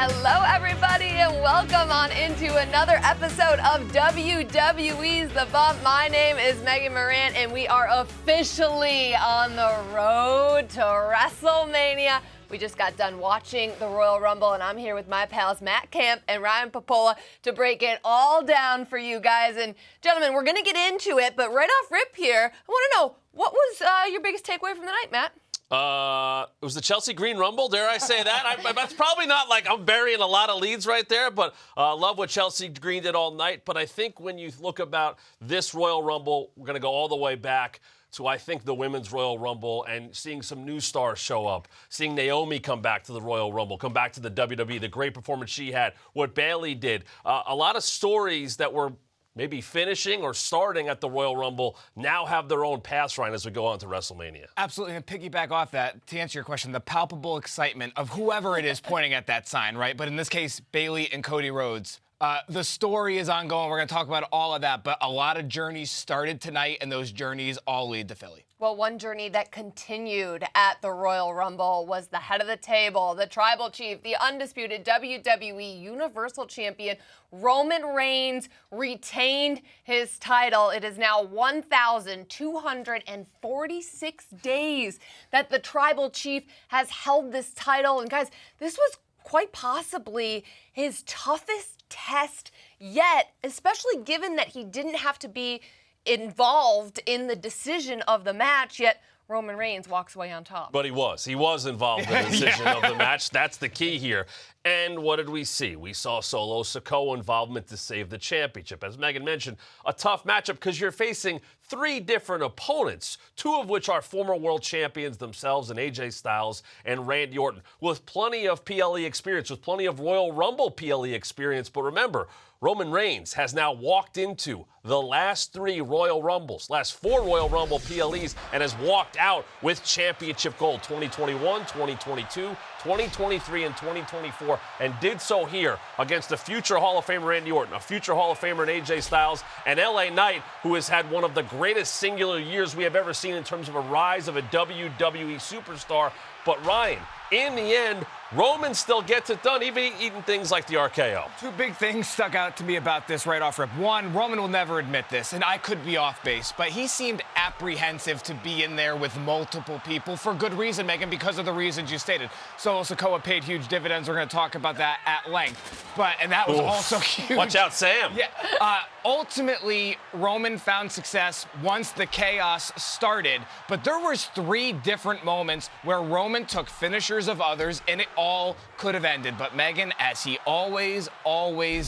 Hello, everybody, and welcome on into another episode of WWE's The Bump. My name is Megan Moran, and we are officially on the road to WrestleMania. We just got done watching the Royal Rumble, and I'm here with my pals Matt Camp and Ryan Popola to break it all down for you guys. And gentlemen, we're going to get into it, but right off rip here, I want to know, what was your biggest takeaway from the night, Matt? It was the Chelsea Green Rumble, dare I say that? That's probably not like I'm burying a lot of leads right there, but love what Chelsea Green did all night. But I think when you look about this Royal Rumble, we're going to go all the way back to, I think, the Women's Royal Rumble and seeing some new stars show up, seeing Naomi come back to the Royal Rumble, come back to the WWE, the great performance she had, what Bayley did. A lot of stories that were maybe finishing or starting at the Royal Rumble now have their own paths, Ryan, as we go on to WrestleMania. Absolutely, and piggyback off that, to answer your question, the palpable excitement of whoever it is pointing at that sign, right? But in this case, Bayley and Cody Rhodes. The story is ongoing. We're going to talk about all of that, but a lot of journeys started tonight, and those journeys all lead to Philly. Well, one journey that continued at the Royal Rumble was the head of the table, the tribal chief, the undisputed WWE Universal Champion, Roman Reigns, retained his title. It is now 1,246 days that the tribal chief has held this title. And guys, this was quite possibly his toughest test yet, especially given that he didn't have to be involved in the decision of the match, yet Roman Reigns walks away on top. But he was involved in the decision of the match. That's the key here. And what did we see? We saw Solo Sikoa involvement to save the championship. As Megan mentioned, a tough matchup because you're facing three different opponents, two of which are former world champions themselves in AJ Styles and Randy Orton, with plenty of PLE experience, with plenty of Royal Rumble PLE experience. But remember, Roman Reigns has now walked into the last four Royal Rumble PLEs, and has walked out with championship gold 2021, 2022, 2023, and 2024, and did so here against a future Hall of Famer Randy Orton, a future Hall of Famer in AJ Styles, and LA Knight, who has had one of the greatest singular years we have ever seen in terms of a rise of a WWE superstar. But Ryan, in the end, Roman still gets it done, even eating things like the RKO. Two big things stuck out to me about this right off rip. One, Roman will never admit this, and I could be off base, but he seemed apprehensive to be in there with multiple people for good reason, Megan, because of the reasons you stated. Solo Sikoa paid huge dividends. We're going to talk about that at length. And that was also huge. Watch out, Sam. Yeah. Ultimately, Roman found success once the chaos started, but there was three different moments where Roman took finishers of others, and it all could have ended. But Megan, as he always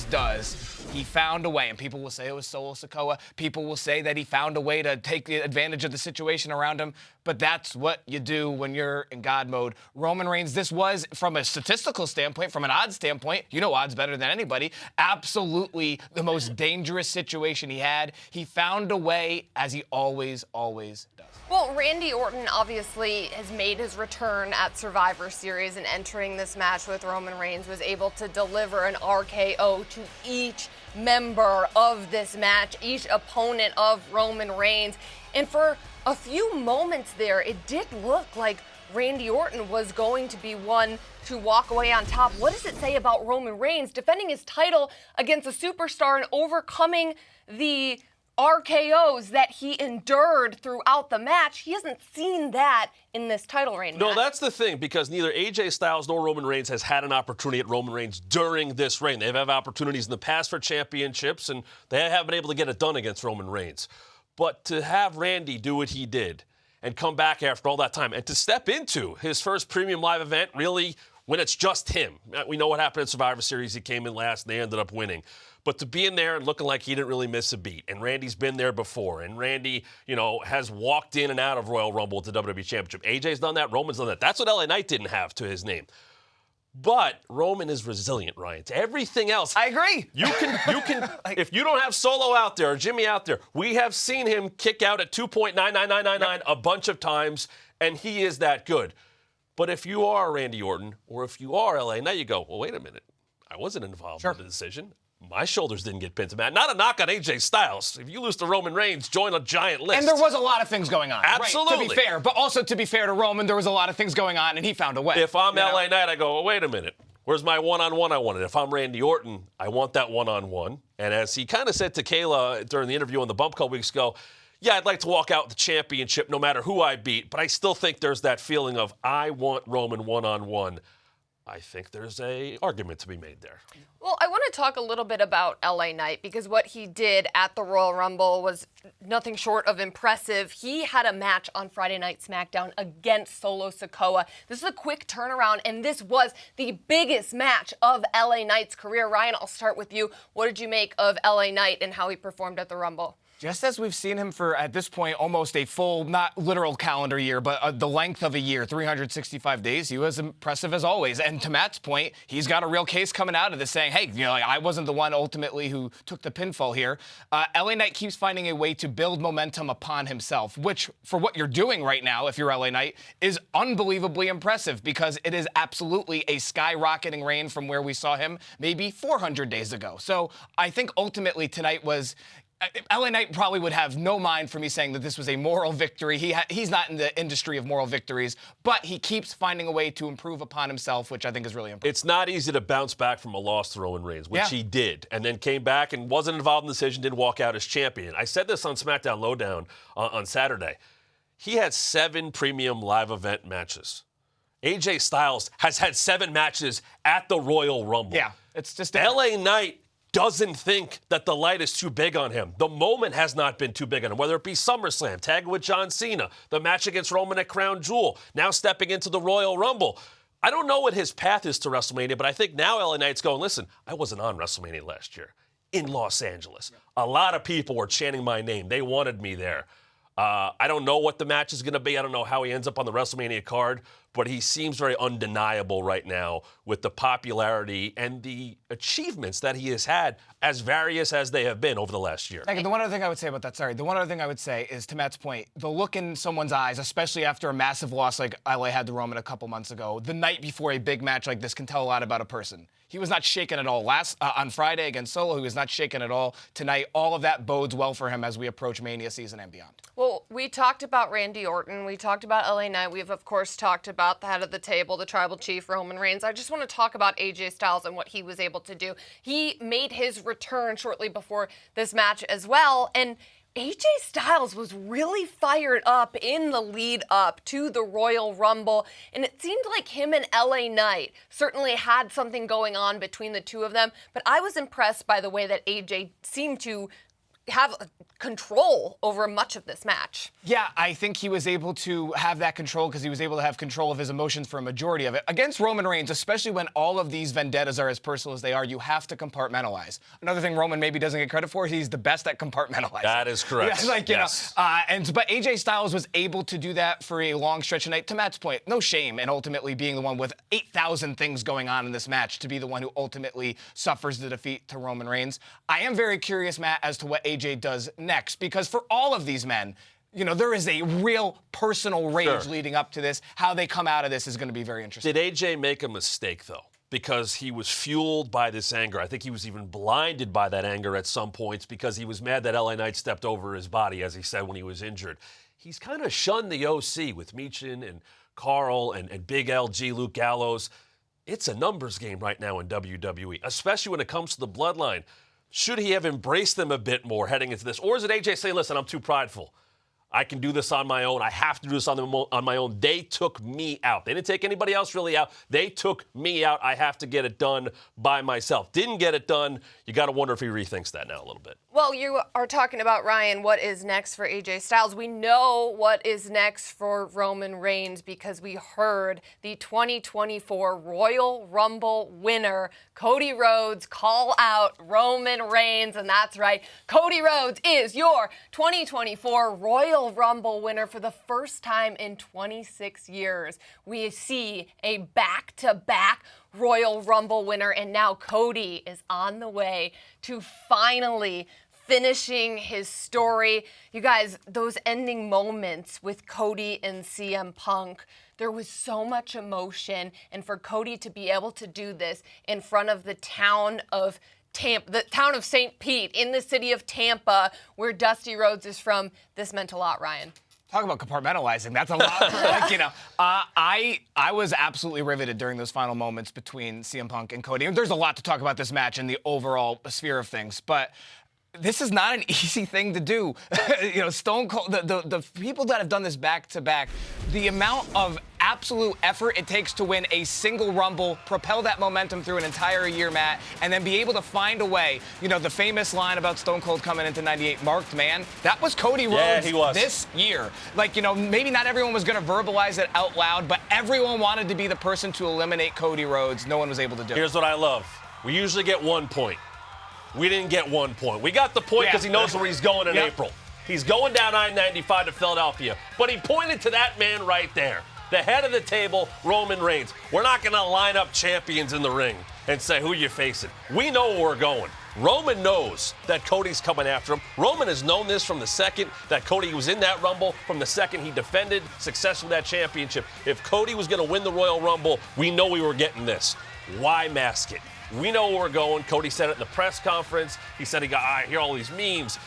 does, he found a way. And people will say it was Solo Sikoa. People will say that he found a way to take advantage of the situation around him. But that's what you do when you're in God mode. Roman Reigns, this was, from a statistical standpoint, from an odds standpoint, you know odds better than anybody, absolutely the most dangerous situation he had. He found a way, as he always does. Well, Randy Orton obviously has made his return at Survivor Series, and entering this match with Roman Reigns was able to deliver an RKO to each member of this match, each opponent of Roman Reigns. And for a few moments there, it did look like Randy Orton was going to be one to walk away on top. What does it say about Roman Reigns defending his title against a superstar and overcoming the RKOs that he endured throughout the match? He hasn't seen that in this title reign. No, that's the thing, because neither AJ Styles nor Roman Reigns has had an opportunity at Roman Reigns during this reign. They've had opportunities in the past for championships, and they haven't been able to get it done against Roman Reigns. But to have Randy do what he did and come back after all that time and to step into his first premium live event, really, when it's just him. We know what happened at Survivor Series. He came in last, and they ended up winning. But to be in there and looking like he didn't really miss a beat, and Randy's been there before, and Randy, has walked in and out of Royal Rumble with the WWE Championship. AJ's done that. Roman's done that. That's what LA Knight didn't have to his name. But Roman is resilient, Ryan, to everything else. I agree. You can if you don't have Solo out there or Jimmy out there, we have seen him kick out at 2.99999 a bunch of times, and he is that good. But if you are Randy Orton or if you are LA, now you go, well, wait a minute. I wasn't involved in the decision. My shoulders didn't get pinned to Matt. Not a knock on AJ Styles. If you lose to Roman Reigns, join a giant list. And there was a lot of things going on. Absolutely. Right, to be fair. But also, to be fair to Roman, there was a lot of things going on, and he found a way. If I'm LA Knight, I go, well, wait a minute. Where's my one-on-one I wanted? If I'm Randy Orton, I want that one-on-one. And as he kind of said to Kayla during the interview on the Bump a couple weeks ago, yeah, I'd like to walk out with the championship no matter who I beat, but I still think there's that feeling of I want Roman one-on-one. I think there's an argument to be made there. Well, I want to talk a little bit about LA Knight because what he did at the Royal Rumble was nothing short of impressive. He had a match on Friday Night SmackDown against Solo Sikoa. This is a quick turnaround, and this was the biggest match of LA Knight's career. Ryan, I'll start with you. What did you make of LA Knight and how he performed at the Rumble? Just as we've seen him for, at this point, almost a full, not literal calendar year, but the length of a year, 365 days, he was impressive as always. And to Matt's point, he's got a real case coming out of this saying, hey, I wasn't the one ultimately who took the pinfall here. LA Knight keeps finding a way to build momentum upon himself, which, for what you're doing right now, if you're LA Knight, is unbelievably impressive because it is absolutely a skyrocketing reign from where we saw him maybe 400 days ago. So I think ultimately tonight was... LA Knight probably would have no mind for me saying that this was a moral victory. He's not in the industry of moral victories, but he keeps finding a way to improve upon himself, which I think is really important. It's not easy to bounce back from a loss to Roman Reigns, which he did, and then came back and wasn't involved in the decision, didn't walk out as champion. I said this on SmackDown Lowdown on Saturday. He had 7 premium live event matches. AJ Styles has had 7 matches at the Royal Rumble. Yeah, it's just... LA Knight doesn't think that the light is too big on him. The moment has not been too big on him, whether it be SummerSlam, tag with John Cena, the match against Roman at Crown Jewel, now stepping into the Royal Rumble. I don't know what his path is to WrestleMania, but I think now LA Knight's going, listen, I wasn't on WrestleMania last year in Los Angeles. A lot of people were chanting my name. They wanted me there. I don't know what the match is going to be. I don't know how he ends up on the WrestleMania card, but he seems very undeniable right now with the popularity and the achievements that he has had, as various as they have been over the last year. The one other thing I would say about that, the one other thing I would say is, to Matt's point, the look in someone's eyes, especially after a massive loss like LA had to Roman a couple months ago, the night before a big match like this can tell a lot about a person. He was not shaken at all on Friday against Solo. He was not shaken at all tonight. All of that bodes well for him as we approach Mania season and beyond. Well, we talked about Randy Orton. We talked about LA Knight. We've, of course, talked about the head of the table, the tribal chief, Roman Reigns. I just want to talk about AJ Styles and what he was able to do. He made his return shortly before this match as well, and AJ Styles was really fired up in the lead up to the Royal Rumble, and it seemed like him and LA Knight certainly had something going on between the two of them, but I was impressed by the way that AJ seemed to have control over much of this match. Yeah, I think he was able to have that control because he was able to have control of his emotions for a majority of it. Against Roman Reigns, especially when all of these vendettas are as personal as they are, you have to compartmentalize. Another thing Roman maybe doesn't get credit for is he's the best at compartmentalizing. That is correct. Yeah, yes. But AJ Styles was able to do that for a long stretch of night. To Matt's point, no shame in ultimately being the one with 8,000 things going on in this match to be the one who ultimately suffers the defeat to Roman Reigns. I am very curious, Matt, as to what AJ does next, because for all of these men, there is a real personal rage leading up to this. How they come out of this is going to be very interesting. Did AJ make a mistake, though? Because he was fueled by this anger. I think he was even blinded by that anger at some points because he was mad that LA Knight stepped over his body, as he said, when he was injured. He's kind of shunned the OC with Michin and Carl and Big LG, Luke Gallows. It's a numbers game right now in WWE, especially when it comes to the bloodline. Should he have embraced them a bit more heading into this? Or is it AJ saying, listen, I'm too prideful. I can do this on my own. I have to do this on my own. They took me out. They didn't take anybody else really out. They took me out. I have to get it done by myself. Didn't get it done. You got to wonder if he rethinks that now a little bit. Well, you are talking about, Ryan, what is next for AJ Styles. We know what is next for Roman Reigns because we heard the 2024 Royal Rumble winner, Cody Rhodes, call out Roman Reigns. And that's right, Cody Rhodes is your 2024 Royal Rumble winner for the first time in 26 years. We see a back-to-back Royal Rumble winner, and now Cody is on the way to finally finishing his story. You guys, those ending moments with Cody and CM Punk, there was so much emotion, and for Cody to be able to do this in front of the town of St. Pete, in the city of Tampa, where Dusty Rhodes is from, this meant a lot, Ryan. Talk about compartmentalizing. That's a lot. I was absolutely riveted during those final moments between CM Punk and Cody. And there's a lot to talk about this match and the overall sphere of things, but this is not an easy thing to do. Stone Cold, the people that have done this back to back, the amount of absolute effort it takes to win a single Rumble, propel that momentum through an entire year, Matt, and then be able to find a way. The famous line about Stone Cold coming into 98, marked man, that was Cody Rhodes this year. Maybe not everyone was going to verbalize it out loud, but everyone wanted to be the person to eliminate Cody Rhodes. No one was able to do it. Here's what I love. We usually get 1 point. We didn't get 1 point. We got the point because he knows where he's going in April. He's going down I-95 to Philadelphia. But he pointed to that man right there, the head of the table, Roman Reigns. We're not going to line up champions in the ring and say, who you facing? We know where we're going. Roman knows that Cody's coming after him. Roman has known this from the second that Cody was in that Rumble, from the second he defended successfully that championship. If Cody was going to win the Royal Rumble, we know we were getting this. Why mask it? We know where we're going. Cody said it in the press conference. He said I hear all these memes.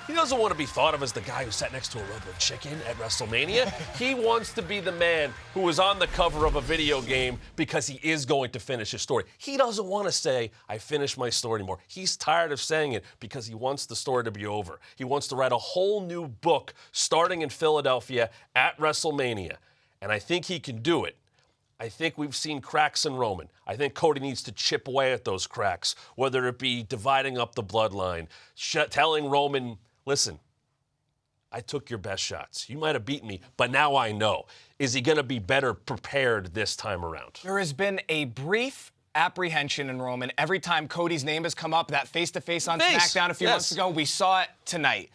He doesn't want to be thought of as the guy who sat next to a rubber chicken at WrestleMania. He wants to be the man who was on the cover of a video game because he is going to finish his story. He doesn't want to say, I finished my story anymore. He's tired of saying it because he wants the story to be over. He wants to write a whole new book starting in Philadelphia at WrestleMania. And I think he can do it. I think we've seen cracks in Roman. I think Cody needs to chip away at those cracks, whether it be dividing up the bloodline, telling Roman, listen, I took your best shots. You might have beaten me, but now I know. Is he going to be better prepared this time around? There has been a brief apprehension in Roman every time Cody's name has come up, that face-to-face on SmackDown a few months ago. We saw it tonight.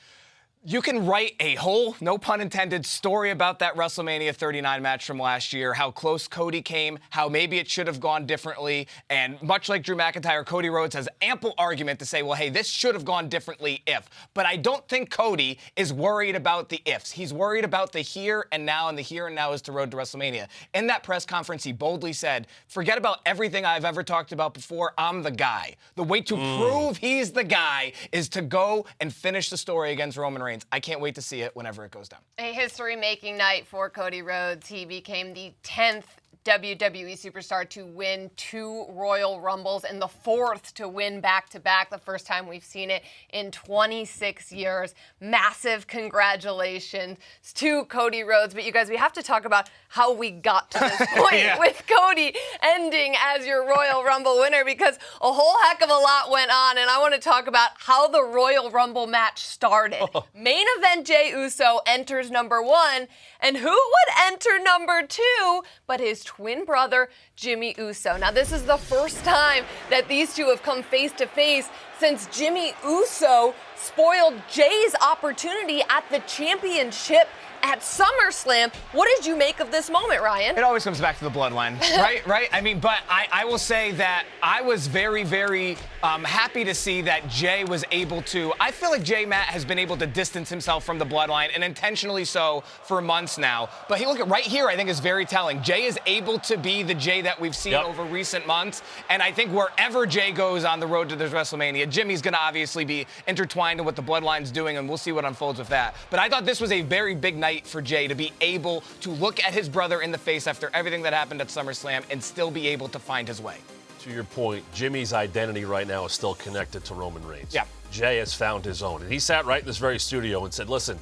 You can write a whole, no pun intended, story about that WrestleMania 39 match from last year, how close Cody came, how maybe it should have gone differently, and much like Drew McIntyre, Cody Rhodes has ample argument to say, well, hey, this should have gone differently if. But I don't think Cody is worried about the ifs. He's worried about the here and now, and the here and now is the road to WrestleMania. In that press conference, he boldly said, forget about everything I've ever talked about before, I'm the guy. The way to prove he's the guy is to go and finish the story against Roman Reigns. I can't wait to see it whenever it goes down. A history-making night for Cody Rhodes. He became the 10th WWE superstar to win 2 Royal Rumbles and the 4th to win back-to-back, the first time we've seen it in 26 years. Massive congratulations to Cody Rhodes. But you guys, we have to talk about how we got to this point with Cody ending as your Royal Rumble winner, because a whole heck of a lot went on, and I want to talk about how the Royal Rumble match started. Main event Jey Uso enters number 1, and who would enter number 2 but his twin brother, Jimmy Uso. Now, this is the first time that these two have come face-to-face since Jimmy Uso spoiled Jey's opportunity at the championship at SummerSlam. What did you make of this moment, Ryan? It always comes back to the bloodline, right? I mean, but I will say that I was very, very happy to see that Jey was able to. I feel like Jey, Matt, has been able to distance himself from the bloodline, and intentionally so for months now. But look at right here, I think is very telling. Jey is able to be the Jey that we've seen over recent months, and I think wherever Jey goes on the road to this WrestleMania, Jimmy's going to obviously be intertwined in what the bloodline's doing, and we'll see what unfolds with that. But I thought this was a very big night for Jey to be able to look at his brother in the face after everything that happened at SummerSlam and still be able to find his way. To your point, Jimmy's identity right now is still connected to Roman Reigns. Yeah. Jey has found his own. And he sat right in this very studio and said, listen,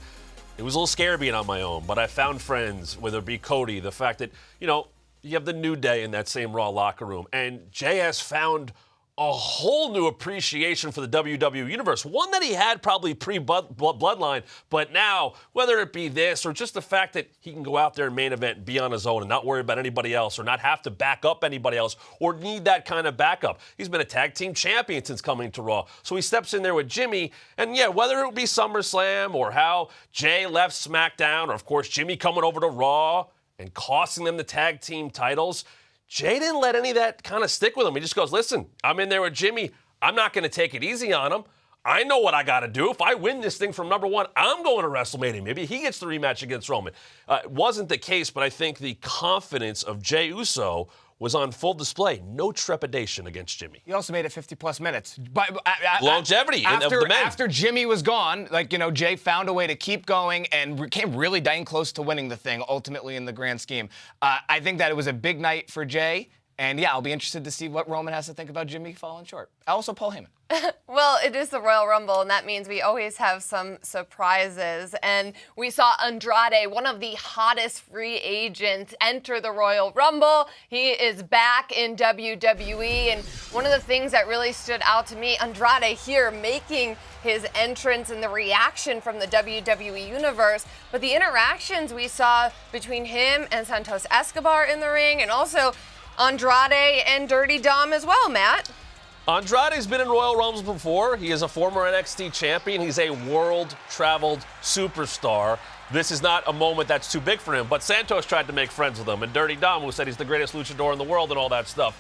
it was a little scary being on my own, but I found friends, whether it be Cody, the fact that, you have the New Day in that same Raw locker room. And Jey has found a whole new appreciation for the WWE Universe, one that he had probably pre-Bloodline, but now, whether it be this or just the fact that he can go out there and main event and be on his own and not worry about anybody else or not have to back up anybody else or need that kind of backup. He's been a tag team champion since coming to Raw. So he steps in there with Jimmy, and whether it would be SummerSlam or how Jey left SmackDown or, of course, Jimmy coming over to Raw and costing them the tag team titles, Jey didn't let any of that kind of stick with him. He just goes, listen, I'm in there with Jimmy. I'm not going to take it easy on him. I know what I got to do. If I win this thing from number 1, I'm going to WrestleMania. Maybe he gets the rematch against Roman. It wasn't the case, but I think the confidence of Jey Uso was on full display. No trepidation against Jimmy. He also made it 50-plus minutes. But Longevity of the men. After Jimmy was gone, Jay found a way to keep going and came really dang close to winning the thing, ultimately in the grand scheme. I think that it was a big night for Jay. And, yeah, I'll be interested to see what Roman has to think about Jimmy falling short. Also, Paul Heyman. Well, it is the Royal Rumble, and that means we always have some surprises. And we saw Andrade, one of the hottest free agents, enter the Royal Rumble. He is back in WWE, and one of the things that really stood out to me, Andrade here making his entrance and the reaction from the WWE Universe, but the interactions we saw between him and Santos Escobar in the ring, and also Andrade and Dirty Dom as well, Matt. Andrade's been in Royal Rumbles before. He is a former NXT champion. He's a world-traveled superstar. This is not a moment that's too big for him, but Santos tried to make friends with him, and Dirty Dom, who said he's the greatest luchador in the world and all that stuff.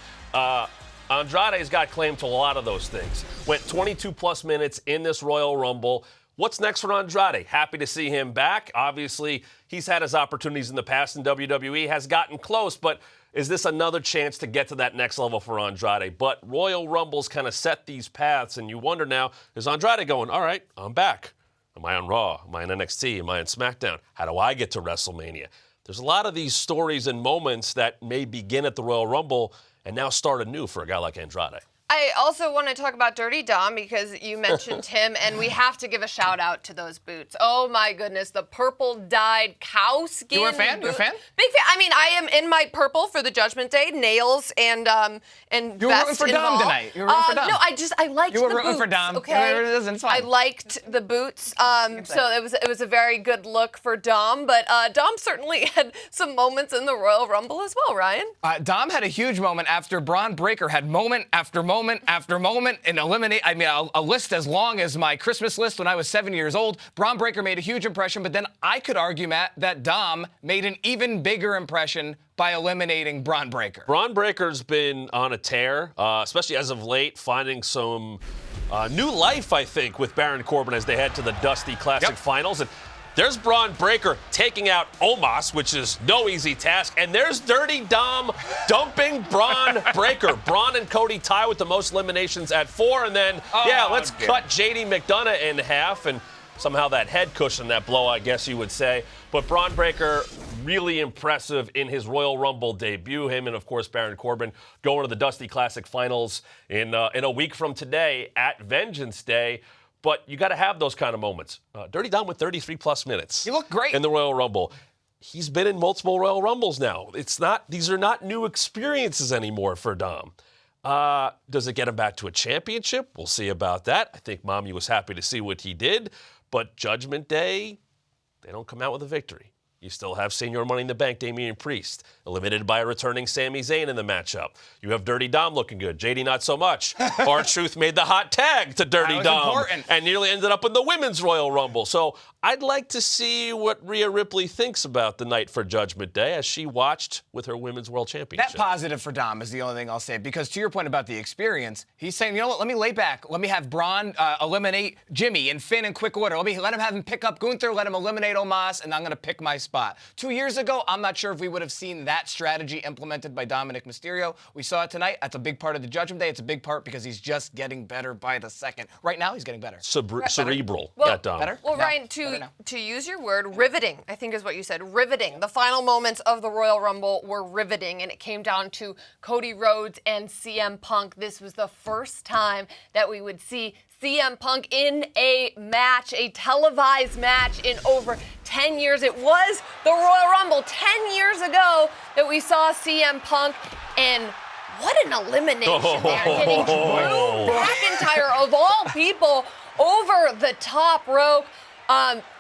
Andrade's got claim to a lot of those things. Went 22-plus minutes in this Royal Rumble. What's next for Andrade? Happy to see him back. Obviously, he's had his opportunities in the past in WWE, has gotten close, but is this another chance to get to that next level for Andrade? But Royal Rumbles kind of set these paths, and you wonder now, is Andrade going, all right, I'm back. Am I on Raw? Am I on NXT? Am I on SmackDown? How do I get to WrestleMania? There's a lot of these stories and moments that may begin at the Royal Rumble and now start anew for a guy like Andrade. I also want to talk about Dirty Dom because you mentioned him, and we have to give a shout out to those boots. Oh my goodness, the purple dyed cow skin. You were a fan? Boot. You a fan? Big fan. I mean, I am in my purple for the Judgment Day, nails and You were vest rooting for Dom involved. tonight. You were rooting for Dom. No, I liked You were the rooting boots. for Dom. Okay, It's fine. I liked the boots. So it was a very good look for Dom, but Dom certainly had some moments in the Royal Rumble as well. Ryan. Dom had a huge moment after Braun Breaker had moment after moment after moment and eliminate. I mean, a list as long as my Christmas list when I was 7 years old. Braun Breaker made a huge impression, but then I could argue, Matt, that Dom made an even bigger impression by eliminating Braun Breaker. Braun Breaker's been on a tear, especially as of late, finding some new life, I think, with Baron Corbin as they head to the Dusty Classic Finals. And there's Braun Breaker taking out Omos, which is no easy task. And there's Dirty Dom dumping Braun Breaker. Braun and Cody tie with the most eliminations at 4. And then, let's cut JD McDonough in half. And somehow that head cushion that blow, I guess you would say. But Braun Breaker, really impressive in his Royal Rumble debut. Him and, of course, Baron Corbin going to the Dusty Classic Finals in a week from today at Vengeance Day. But you got to have those kind of moments. Dirty Dom with 33-plus minutes. He looked great in the Royal Rumble. He's been in multiple Royal Rumbles now. These are not new experiences anymore for Dom. Does it get him back to a championship? We'll see about that. I think Mommy was happy to see what he did. But Judgment Day, they don't come out with a victory. You still have Senior Money in the Bank, Damian Priest, eliminated by a returning Sami Zayn in the matchup. You have Dirty Dom looking good. JD not so much. R-Truth made the hot tag to Dirty Dom important. and nearly ended up in the Women's Royal Rumble. So I'd like to see what Rhea Ripley thinks about the night for Judgment Day as she watched with her Women's World Championship. That positive for Dom is the only thing I'll say, because to your point about the experience, he's saying, you know what, let me lay back. Let me have Braun eliminate Jimmy and Finn in quick order. Let him have him pick up Gunther, let him eliminate Omos, and I'm going to pick my spot. 2 years ago, I'm not sure if we would have seen that strategy implemented by Dominic Mysterio. We saw it tonight. That's a big part of the Judgment Day. It's a big part because he's just getting better by the second. Right now, he's getting better. Cerebral, Well, Dom. Better? Well, No, Ryan, to use your word, riveting, I think is what you said. Riveting. The final moments of the Royal Rumble were riveting, and it came down to Cody Rhodes and CM Punk. This was the first time that we would see CM Punk in a match, a televised match in over 10 years. It was the Royal Rumble 10 years ago that we saw CM Punk, and what an elimination there, getting Drew McIntyre, of all people, over the top rope.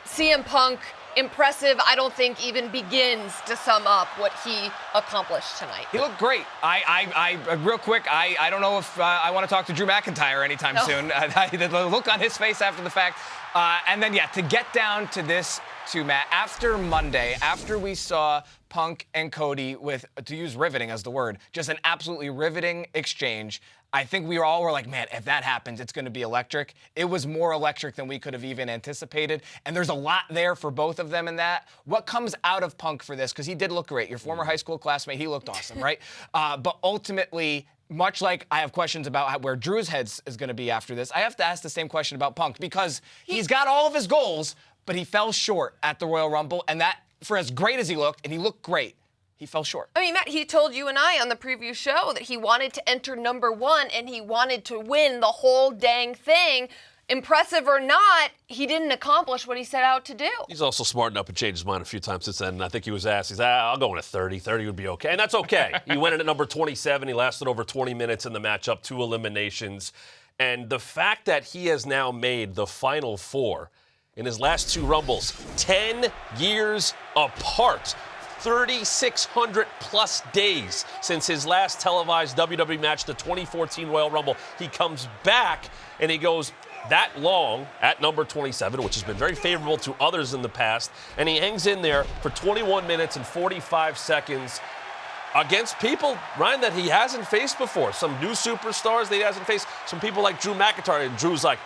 CM Punk, impressive. I don't think even begins to sum up what he accomplished tonight. He looked great. Real quick, I don't know if I want to talk to Drew McIntyre anytime soon. The look on his face after the fact. And then, to get down to this too, Matt. After Monday, after we saw Punk and Cody with, to use riveting as the word, just an absolutely riveting exchange, I think we all were like, man, if that happens, it's going to be electric. It was more electric than we could have even anticipated. And there's a lot there for both of them in that. What comes out of Punk for this? Because he did look great. Your former high school classmate, he looked awesome, right? But ultimately, much like I have questions about where Drew's head is going to be after this, I have to ask the same question about Punk because he's got all of his goals, but he fell short at the Royal Rumble. And that, for as great as he looked, and he looked great, he fell short. I mean, Matt, he told you and I on the preview show that he wanted to enter number 1 and he wanted to win the whole dang thing. Impressive or not, he didn't accomplish what he set out to do. He's also smart enough to change his mind a few times since then. And I think he was asked, he said, I'll go in at 30. 30 would be okay. And that's okay. He went in at number 27. He lasted over 20 minutes in the matchup, 2 eliminations. And the fact that he has now made the Final 4 in his last 2 Rumbles, 10 years apart. 3,600 plus days since his last televised WWE match, the 2014 Royal Rumble. He comes back and he goes that long at number 27, which has been very favorable to others in the past, and he hangs in there for 21 minutes and 45 seconds against people, Ryan, that he hasn't faced before. Some new superstars that he hasn't faced. Some people like Drew McIntyre, and Drew's like,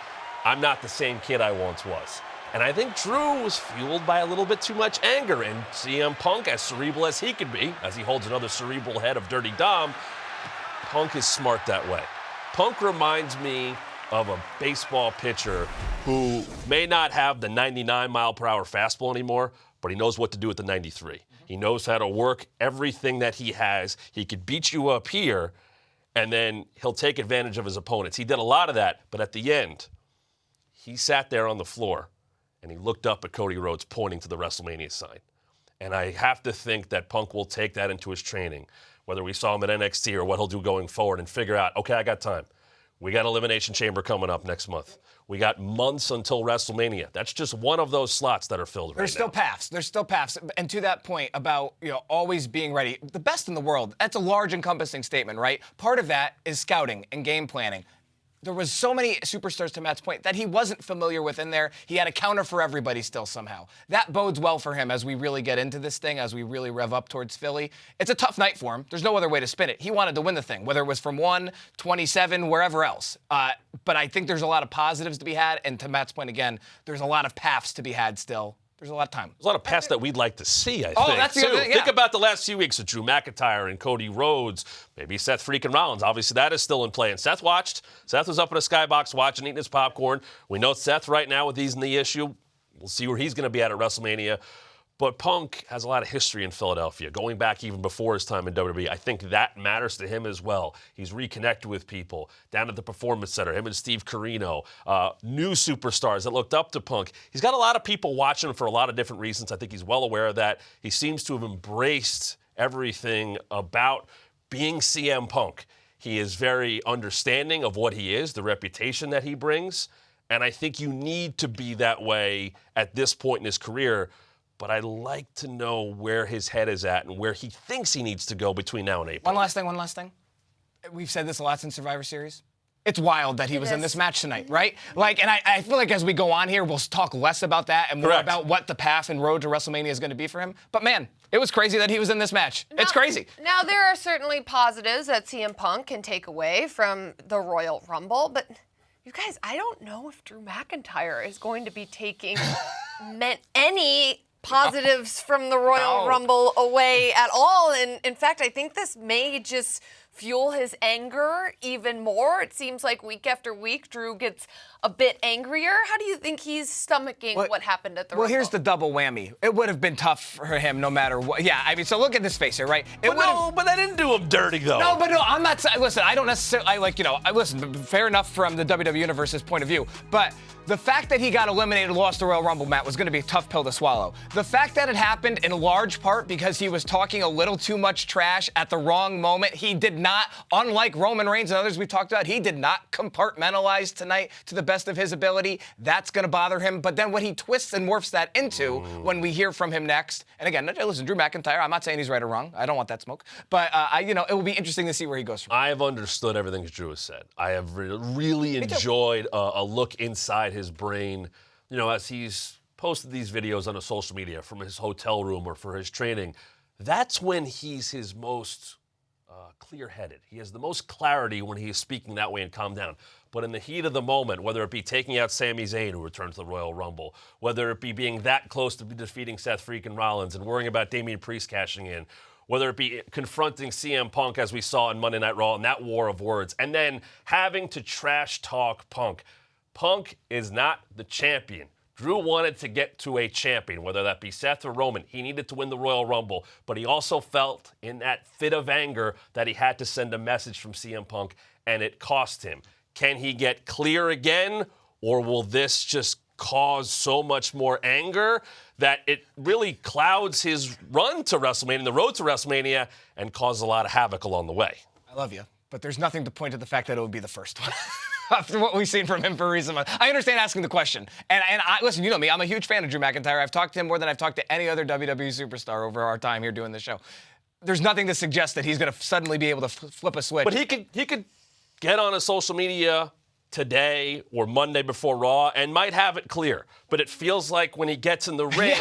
I'm not the same kid I once was. And I think Drew was fueled by a little bit too much anger. And CM Punk, as cerebral as he could be, as he holds another cerebral head of Dirty Dom, Punk is smart that way. Punk reminds me of a baseball pitcher who may not have the 99-mile-per-hour fastball anymore, but he knows what to do with the 93. He knows how to work everything that he has. He could beat you up here, and then he'll take advantage of his opponents. He did a lot of that, but at the end, he sat there on the floor, and he looked up at Cody Rhodes pointing to the WrestleMania sign. And I have to think that Punk will take that into his training, whether we saw him at NXT or what he'll do going forward, and figure out, okay, I got time. We got Elimination Chamber coming up next month. We got months until WrestleMania. That's just one of those slots that are filled right now. There's still paths. And to that point about, always being ready, the best in the world, that's a large encompassing statement, right? Part of that is scouting and game planning. There was so many superstars, to Matt's point, that he wasn't familiar with in there. He had a counter for everybody still somehow. That bodes well for him as we really get into this thing, as we really rev up towards Philly. It's a tough night for him. There's no other way to spin it. He wanted to win the thing, whether it was from 1, 27, wherever else. But I think there's a lot of positives to be had. And to Matt's point again, there's a lot of paths to be had still. There's a lot of time. There's a lot of paths that we'd like to see, I think, that's the too. other thing, yeah. Think about the last few weeks of Drew McIntyre and Cody Rhodes, maybe Seth freaking Rollins. Obviously, that is still in play. And Seth watched. Seth was up in a skybox watching, eating his popcorn. We know Seth right now with these in the issue. We'll see where he's going to be at WrestleMania. But Punk has a lot of history in Philadelphia, going back even before his time in WWE. I think that matters to him as well. He's reconnected with people down at the Performance Center, him and Steve Corino, new superstars that looked up to Punk. He's got a lot of people watching him for a lot of different reasons. I think he's well aware of that. He seems to have embraced everything about being CM Punk. He is very understanding of what he is, the reputation that he brings. And I think you need to be that way at this point in his career. But I'd like to know where his head is at and where he thinks he needs to go between now and April. One last thing. We've said this a lot since Survivor Series. It's wild that he was in this match tonight, right? And I feel like as we go on here, we'll talk less about that and more about what the path and road to WrestleMania is going to be for him. But man, it was crazy that he was in this match. It's crazy. Now, there are certainly positives that CM Punk can take away from the Royal Rumble, but you guys, I don't know if Drew McIntyre is going to be taking any positives from the Royal Rumble away at all. And in fact, I think this may just fuel his anger even more. It seems like week after week, Drew gets a bit angrier. How do you think he's stomaching what happened at the Rumble? Well, here's the double whammy. It would have been tough for him no matter what. Yeah, I mean, so look at this face here, right? But that didn't do him dirty, though. No, I'm not. Listen, I don't necessarily, listen, fair enough from the WWE Universe's point of view, but the fact that he got eliminated, lost the Royal Rumble, Matt, was going to be a tough pill to swallow. The fact that it happened in large part because he was talking a little too much trash at the wrong moment. He did not, unlike Roman Reigns and others we've talked about, he did not compartmentalize tonight to the best of his ability. That's going to bother him. But then what he twists and morphs that into when we hear from him next, and again, listen, Drew McIntyre, I'm not saying he's right or wrong. I don't want that smoke. But, it will be interesting to see where he goes from. I have understood everything Drew has said. I have really enjoyed a look inside his brain, as he's posted these videos on social media from his hotel room or for his training, that's when he's his most clear-headed. He has the most clarity when he is speaking that way and calm down. But in the heat of the moment, whether it be taking out Sami Zayn, who returns to the Royal Rumble, whether it be being that close to defeating Seth freaking Rollins and worrying about Damian Priest cashing in, whether it be confronting CM Punk, as we saw in Monday Night Raw, in that war of words, and then having to trash talk Punk. Punk is not the champion. Drew wanted to get to a champion, whether that be Seth or Roman. He needed to win the Royal Rumble, but he also felt in that fit of anger that he had to send a message from CM Punk, and it cost him. Can he get clear again, or will this just cause so much more anger that it really clouds his run to WrestleMania, the road to WrestleMania, and cause a lot of havoc along the way? I love you, but there's nothing to point to the fact that it would be the first one. After what we've seen from him for recent months. I understand asking the question. And listen, you know me, I'm a huge fan of Drew McIntyre. I've talked to him more than I've talked to any other WWE superstar over our time here doing this show. There's nothing to suggest that he's going to suddenly be able to flip a switch. But he could get on his social media today or Monday before Raw and might have it clear. But it feels like when he gets in the ring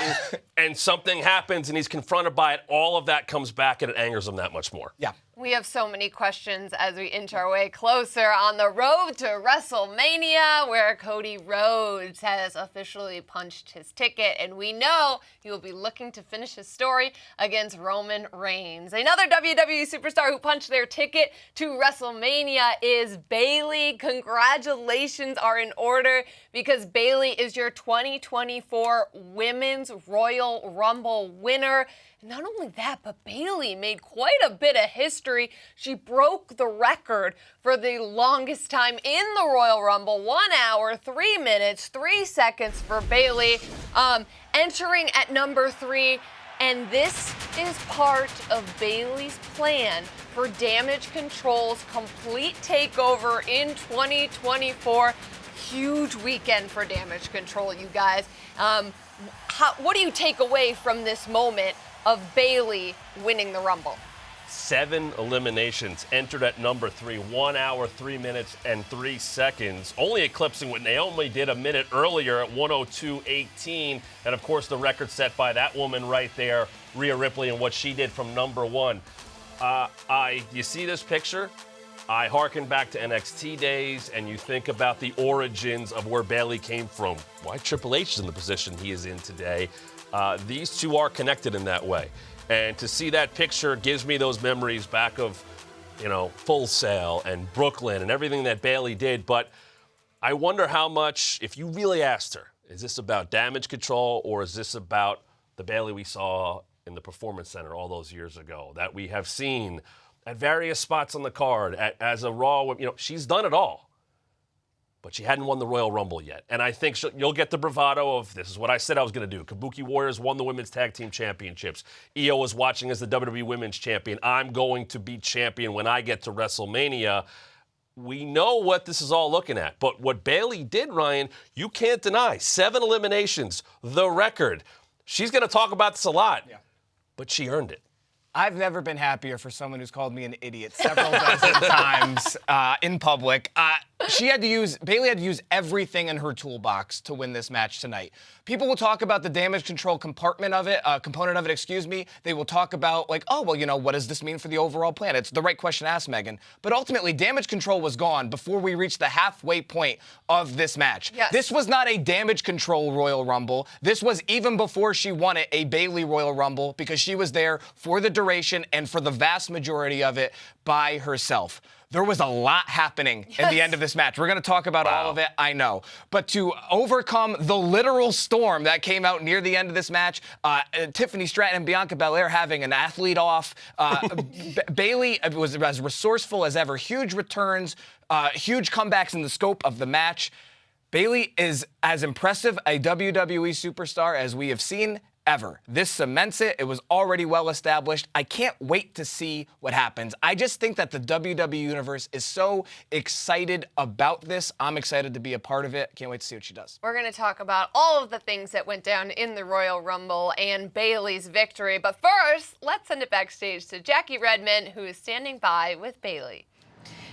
and something happens and he's confronted by it, all of that comes back and it angers him that much more. Yeah. We have so many questions as we inch our way closer on the road to WrestleMania, where Cody Rhodes has officially punched his ticket, and we know he will be looking to finish his story against Roman Reigns. Another WWE superstar who punched their ticket to WrestleMania is Bayley. Congratulations are in order because Bayley is your 2024 Women's Royal Rumble winner. Not only that, but Bayley made quite a bit of history. She broke the record for the longest time in the Royal Rumble. 1 hour, 3 minutes, 3 seconds for Bayley, entering at number 3. And this is part of Bayley's plan for Damage Control's complete takeover in 2024. Huge weekend for Damage Control, you guys. What do you take away from this moment of Bayley winning the Rumble? 7 eliminations, entered at number 3, 1 hour, 3 minutes, and 3 seconds, only eclipsing what Naomi did a minute earlier at 102.18, and of course the record set by that woman right there, Rhea Ripley, and what she did from number 1. You see this picture? I hearken back to NXT days, and you think about the origins of where Bayley came from, why Triple H is in the position he is in today. These two are connected in that way. And to see that picture gives me those memories back of, Full Sail and Brooklyn and everything that Bayley did. But I wonder how much, if you really asked her, is this about Damage Control or is this about the Bayley we saw in the Performance Center all those years ago that we have seen at various spots on the card as a Raw, she's done it all. But she hadn't won the Royal Rumble yet. And I think you'll get the bravado of, this is what I said I was going to do. Kabuki Warriors won the Women's Tag Team Championships. Io was watching as the WWE Women's Champion. I'm going to be champion when I get to WrestleMania. We know what this is all looking at. But what Bayley did, Ryan, you can't deny. 7 eliminations, the record. She's going to talk about this a lot. Yeah. But she earned it. I've never been happier for someone who's called me an idiot several dozen times in public. Bayley had to use everything in her toolbox to win this match tonight. People will talk about the Damage Control component of it. They will talk about what does this mean for the overall plan? It's the right question to ask, Megan. But ultimately, Damage Control was gone before we reached the halfway point of this match. Yes. This was not a Damage Control Royal Rumble. This was, even before she won it, a Bayley Royal Rumble because she was there for the duration and for the vast majority of it by herself. There was a lot happening in the end of this match. We're going to talk about all of it, I know. But to overcome the literal storm that came out near the end of this match, Tiffany Stratton and Bianca Belair having an athlete off, Bayley was as resourceful as ever. Huge returns, huge comebacks in the scope of the match. Bayley is as impressive a WWE superstar as we have seen ever. This cements it. It was already well established. I can't wait to see what happens. I just think that the WWE Universe is so excited about this. I'm excited to be a part of it. Can't wait to see what she does. We're going to talk about all of the things that went down in the Royal Rumble and Bayley's victory. But first, let's send it backstage to Jackie Redmond, who is standing by with Bayley.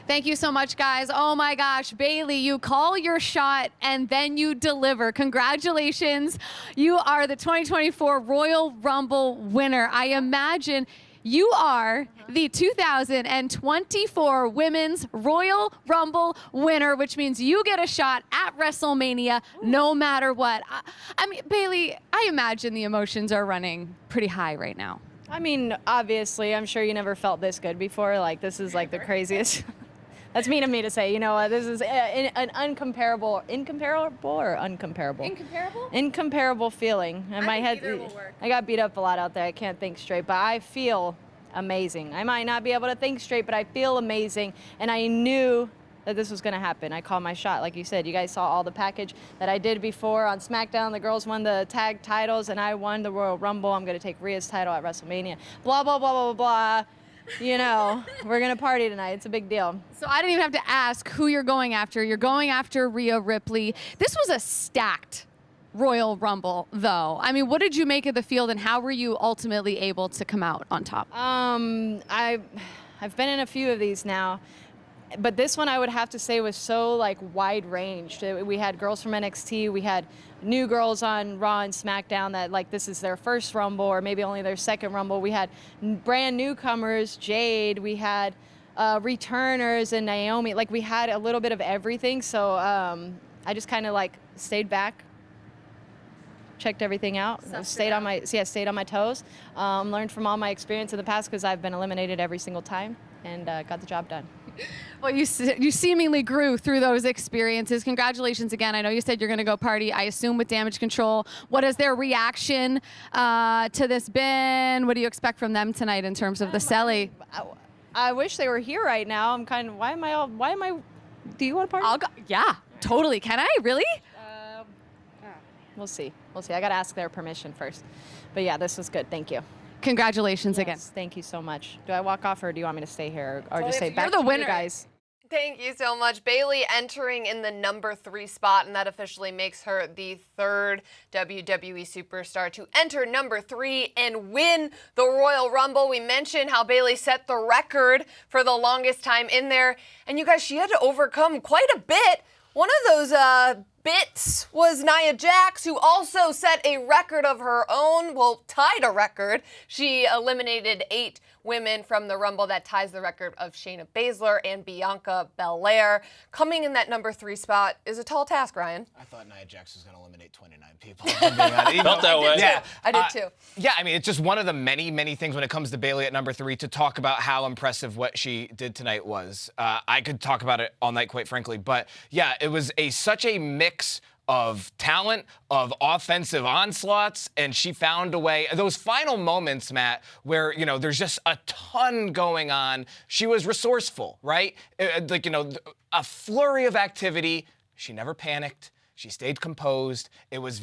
Thank you so much, guys. Oh my gosh, Bayley, you call your shot and then you deliver. Congratulations. You are the 2024 Royal Rumble winner. I imagine you are the 2024 Women's Royal Rumble winner, which means you get a shot at WrestleMania no matter what. I mean, Bayley, I imagine the emotions are running pretty high right now. I mean, obviously, I'm sure you never felt this good before. Like, this is like the craziest. That's mean of me to say. You know, this is an incomparable feeling. And my head, I got beat up a lot out there. I can't think straight, but I feel amazing. I might not be able to think straight, but I feel amazing. And I knew that this was going to happen. I called my shot. Like you said, you guys saw all the package that I did before on SmackDown. The girls won the tag titles, and I won the Royal Rumble. I'm going to take Rhea's title at WrestleMania. Blah, blah, blah, blah, blah, blah. You know, we're going to party tonight. It's a big deal. So I didn't even have to ask who you're going after. You're going after Rhea Ripley. This was a stacked Royal Rumble, though. I mean, what did you make of the field, and how were you ultimately able to come out on top? I've been in a few of these now. But this one I would have to say was so like wide ranged. We had girls from NXT, we had new girls on Raw and SmackDown that like this is their first Rumble or maybe only their second Rumble. We had brand newcomers, Jade, we had returners and Naomi. Like we had a little bit of everything. So I just kind of like stayed back, checked everything out, stayed on my toes, learned from all my experience in the past because I've been eliminated every single time and got the job done. Well, you seemingly grew through those experiences. Congratulations again. I know you said you're going to go party, I assume, with Damage Control. What has their reaction to this been? What do you expect from them tonight in terms of the Celly? I wish they were here right now. I'm kind of, do you want to party? I'll go. Yeah, totally. Can I? Really? We'll see. I got to ask their permission first. But yeah, this was good. Thank you. Congratulations again. Thank you so much. Do I walk off or do you want me to stay here or just say back You're the to winner. you guys? Thank you so much. Bayley entering in the number 3 spot, and that officially makes her the 3rd WWE superstar to enter number 3 and win the Royal Rumble. We mentioned how Bayley set the record for the longest time in there, and you guys, she had to overcome quite a bit. One of those bits was Nia Jax, who also set a record of her own, well, tied a record. She eliminated 8 women from the Rumble. That ties the record of Shayna Baszler and Bianca Belair. Coming in that number 3 spot is a tall task, Ryan. I thought Nia Jax was going to eliminate 29 people. Felt that way. Yeah, I did too. Yeah, I mean, it's just one of the many, many things when it comes to Bayley at number 3 to talk about how impressive what she did tonight was. I could talk about it all night, quite frankly. But yeah, it was such a mix of talent, of offensive onslaughts, and she found a way. Those final moments, Matt, where, you know, there's just a ton going on, she was resourceful, right? Like, you know, a flurry of activity. She never panicked. She stayed composed. It was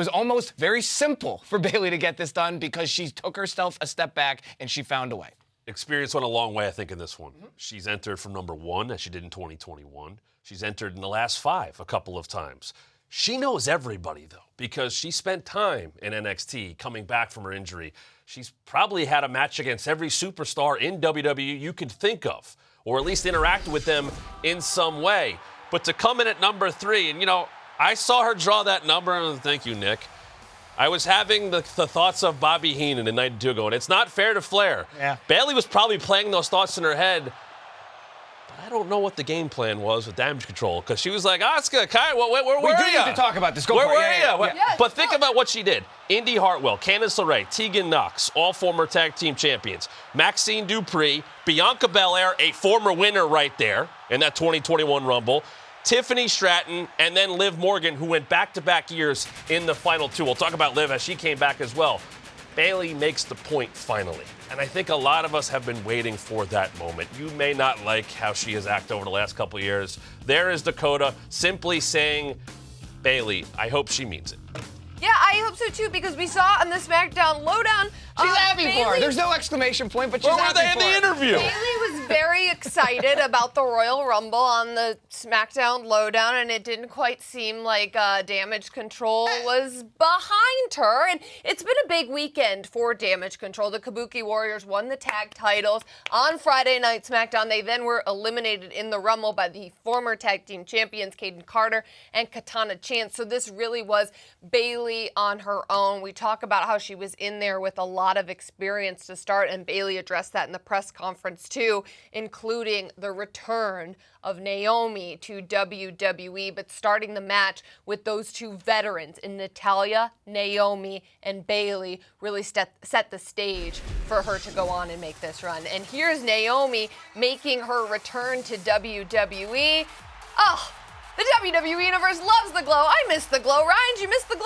almost very simple for Bayley to get this done because she took herself a step back and she found a way. Experience went a long way, I think, in this one. She's entered from number 1, as she did in 2021. She's entered in the last 5 a couple of times. She knows everybody, though, because she spent time in NXT coming back from her injury. She's probably had a match against every superstar in WWE you could think of, or at least interacted with them in some way. But to come in at number 3, and, you know, I saw her draw that number, and thank you, Nick. I was having the thoughts of Bobby Heenan in 92 going, it's not fair to Flair. Yeah. Bayley was probably playing those thoughts in her head. I don't know what the game plan was with Damage Control, because she was like, Asuka, Kai, where were you? We do need to talk about this. Go where for it. were you? Yeah. But think about what she did. Indy Hartwell, Candice LeRae, Tegan Knox, all former tag team champions. Maxine Dupree, Bianca Belair, a former winner right there in that 2021 Rumble. Tiffany Stratton, and then Liv Morgan, who went back-to-back years in the final 2. We'll talk about Liv as she came back as well. Bayley makes the point finally. And I think a lot of us have been waiting for that moment. You may not like how she has acted over the last couple of years. There is Dakota simply saying, Bayley, I hope she means it. Yeah, I hope so too, because we saw on the SmackDown Lowdown. She's happy for her. Bayley- There's no exclamation point, but she's Where were happy they in for the her. interview? Bayley was very excited about the Royal Rumble on the SmackDown Lowdown, and it didn't quite seem like Damage Control was behind her. And it's been a big weekend for Damage Control. The Kabuki Warriors won the tag titles on Friday Night SmackDown. They then were eliminated in the Rumble by the former tag team champions, Caden Carter and Katana Chance. So this really was Bayley on her own. We talk about how she was in there with a lot of experience to start, and Bayley addressed that in the press conference too, including the return of Naomi to WWE, but starting the match with those two veterans in Natalya, Naomi, and Bayley really set the stage for her to go on and make this run. And here's Naomi making her return to WWE. Oh, the WWE Universe loves the glow. I miss the glow. Ryan, did you miss the glow?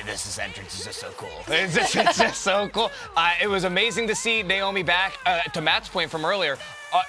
This entrance is just so cool. It's just so cool. It was amazing to see Naomi back. To Matt's point from earlier,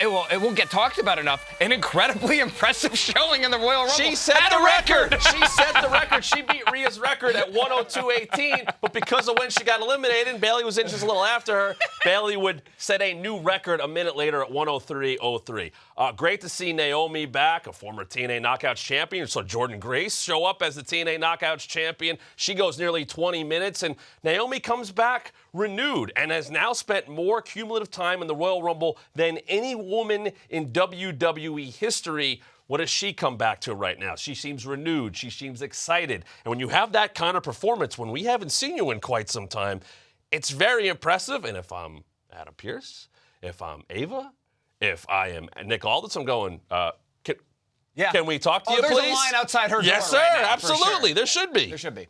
it won't get talked about enough. An incredibly impressive showing in the Royal Rumble. She set the record. She set the record. She beat Rhea's record at 102.18, but because of when she got eliminated, Bayley was in just a little after her. Bayley would set a new record a minute later at 103.03. Great to see Naomi back, a former TNA Knockouts champion. So Jordan Grace show up as the TNA Knockouts champion. She goes nearly 20 minutes, and Naomi comes back renewed and has now spent more cumulative time in the Royal Rumble than any woman in WWE history. What does she come back to right now? She seems renewed. She seems excited. And when you have that kind of performance, when we haven't seen you in quite some time, it's very impressive. And if I'm Adam Pearce, if I'm Ava, if I am Nick Aldis, I'm going, can we talk to you, there's please? There's a line outside her door. Yes, sir. Right now, absolutely. sure. There should be. There should be.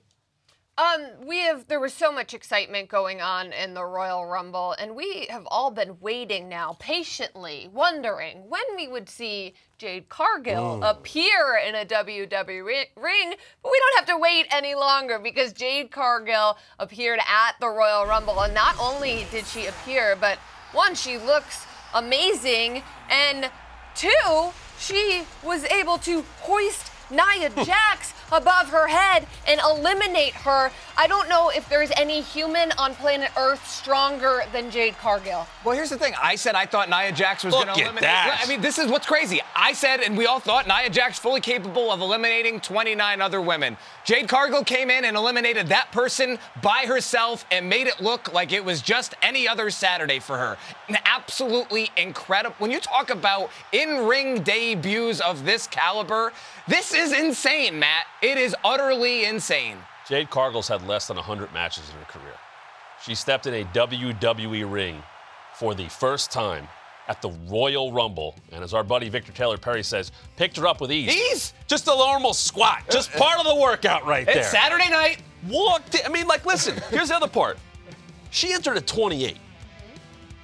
There was so much excitement going on in the Royal Rumble, and we have all been waiting now, patiently, wondering when we would see Jade Cargill appear in a WWE ring, but we don't have to wait any longer because Jade Cargill appeared at the Royal Rumble, and not only did she appear, but one, she looks amazing, and two, she was able to hoist Nia Jax above her head and eliminate her. I don't know if there's any human on planet Earth stronger than Jade Cargill. Well, here's the thing. I said I thought Nia Jax was going to eliminate. That. I mean, this is what's crazy. I said, and we all thought, Nia Jax fully capable of eliminating 29 other women. Jade Cargill came in and eliminated that person by herself and made it look like it was just any other Saturday for her. An absolutely incredible. When you talk about in-ring debuts of this caliber, this is insane, Matt. It is utterly insane. Jade Cargill's had less than 100 matches in her career. She stepped in a WWE ring for the first time at the Royal Rumble, and as our buddy Victor Taylor Perry says, picked her up with ease. Ease? Just a normal squat. Just part of the workout right there. It's Saturday night. Listen, here's the other part. She entered at 28.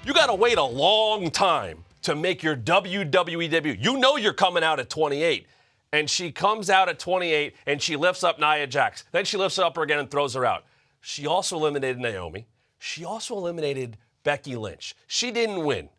You got to wait a long time to make your WWE debut. You know you're coming out at 28. And she comes out at 28, and she lifts up Nia Jax. Then she lifts up her again and throws her out. She also eliminated Naomi. She also eliminated Becky Lynch. She didn't win.